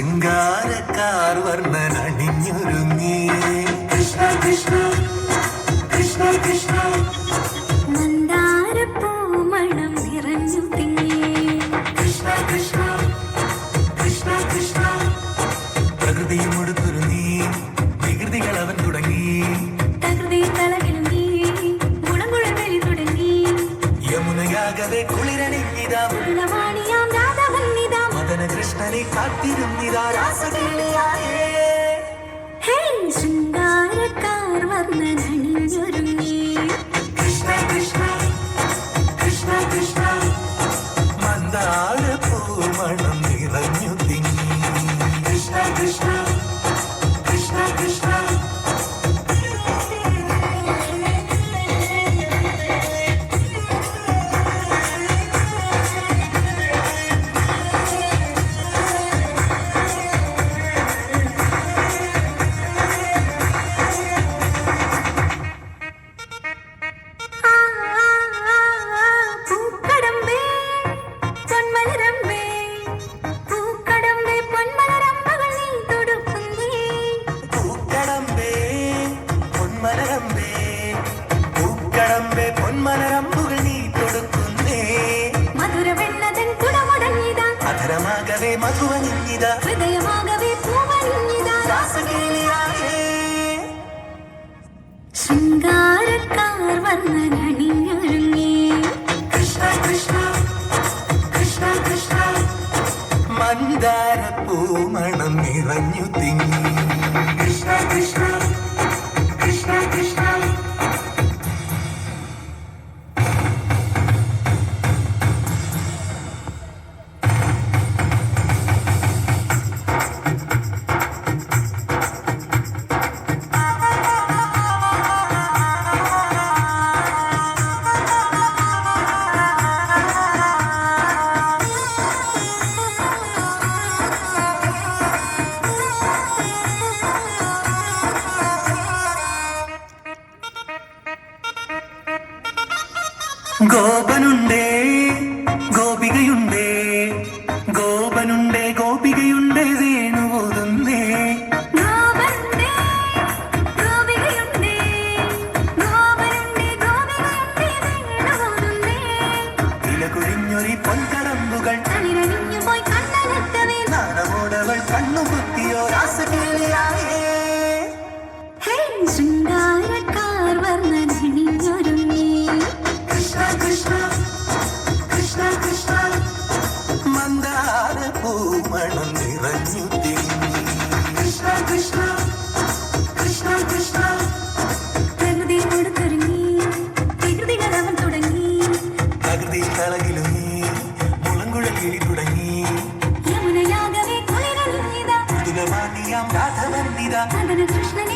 ശൃംഗാരക്കാർ വർണ്ണൻ അണിഞ്ഞൊരുങ്ങി കൃഷ്ണ കൃഷ്ണ കൃഷ്ണ കൃഷ്ണ മന്ദാരപ്പൂമണം നിറഞ്ഞു തിങ്ങി കൃഷ്ണ കൃഷ്ണ കൃഷ്ണ കൃഷ്ണ പ്രകൃതിയും ഒടുത്തൊരുങ്ങി വികൃതികൾ അവൻ തുടങ്ങി തകൃതി തലകിലുങ്ങി ഗുണകുഴകളി തുടങ്ങി യമുനയാകവെ കുളിരണിഞ്ഞിതാ ഉള്ളവാണിയാം രാധവന്നിതാ മദന കൃഷ്ണനെ കാത്തിരുന്നിതാ രാസകേളിയായേ ഹേ ശൃംഗാരക്കാർ വർണ്ണനണിഞ്ഞൊരുങ്ങി കൃഷ്ണ കൃഷ്ണ കൃഷ്ണ കൃഷ്ണ മന്ദാരപ്പൂമണം നിറഞ്ഞു തിങ്ങി കൃഷ്ണ കൃഷ്ണ കൃഷ്ണ കൃഷ്ണ പൂക്കടമ്പേ പൊന്മലരമ്പേ പൂക്കടമ്പേ പൊന്മലരമ്പകൾ നീ തൊടുക്കുന്നേ പൂക്കടമ്പേ പൊന്മലരമ്പേ പൂക്കടമ്പേ പൊന്മലരമ്പുകൾ നീ തൊടുക്കുന്നേ മധുരവെണ്ണതൻ കുടമുടങ്ങിതാ അധരമാകവേ മധുവനിഞ്ഞിത ഹൃദയമാകവേ പൂവണിഞ്ഞിതാ രാസകേളിയായേ ശൃംഗാരക്കാർ വർണ്ണനണിഞ്ഞൊരുങ്ങി കൃഷ്ണ കൃഷ്ണ കൃഷ്ണ കൃഷ്ണ മന്ദാരപ്പൂമണം നിറഞ്ഞു തിങ്ങി കൃഷ്ണ കൃഷ്ണ കൃഷ്ണ കൃഷ്ണ ഗോപനുണ്ടേ ഗോപികയുണ്ടേ ഗോപനുണ്ടേ ഗോപികയുണ്ടേ വേണുപോതുന്നേ ഗോപനുണ്ടേ ഗോപികയുണ്ടേ ഗോപനുണ്ടേ ഗോപികയുണ്ടേ വേണുപോതുന്നേ ഇലകുഴിഞ്ഞൊരി പൊൻകടമ്പുകൾ തളിരണിഞ്ഞു പോയി കണ്ണലത്തവേ നാണമോടവൾ കണ്ണുകുത്തിയോ രാസകേളിയായേ ഹേ ശൃംഗാരക്കാർ വർണ്ണനണിഞ്ഞൊരുങ്ങി കൃഷ്ണ കൃഷ്ണ കൃഷ്ണ കൃഷ്ണ മന്ദാരപ്പൂമണം നിറഞ്ഞു തിങ്ങി കൃഷ്ണ കൃഷ്ണ കൃഷ്ണ കൃഷ്ണ പ്രകൃതിയോട് തുടങ്ങി വികൃതികൾ അവൻ തുടങ്ങി പ്രകൃതി കളകിലുങ്ങി മുളങ്കുഴൽ കിളി തുടങ്ങി യമുനയാകവേ കുളിരണിഞ്ഞിതാ മൃദുലവാണിയാം രാധവർണിത മദന കൃഷ്ണനെ